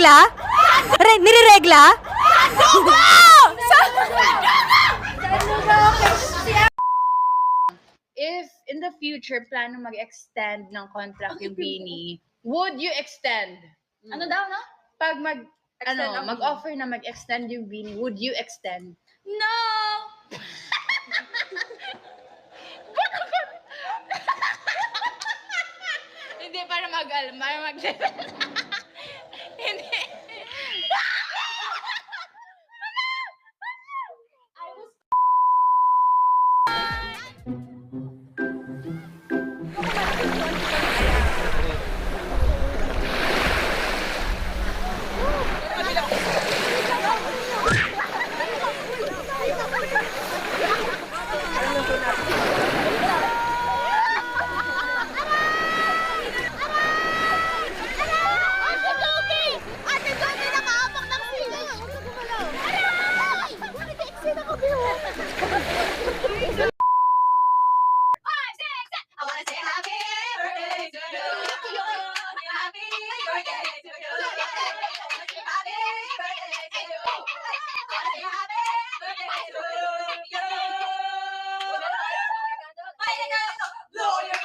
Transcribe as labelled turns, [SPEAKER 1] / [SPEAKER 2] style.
[SPEAKER 1] Nireregla? Nireregla?
[SPEAKER 2] If in the future plano mag-extend ng contract yung Bini, would you extend?
[SPEAKER 3] Ano daw, no?
[SPEAKER 2] Pag
[SPEAKER 3] Extend ang
[SPEAKER 2] mag-offer na mag-extend yung Bini, would you extend?
[SPEAKER 3] No!
[SPEAKER 2] Hindi, para mag Hindi.
[SPEAKER 3] Lawyer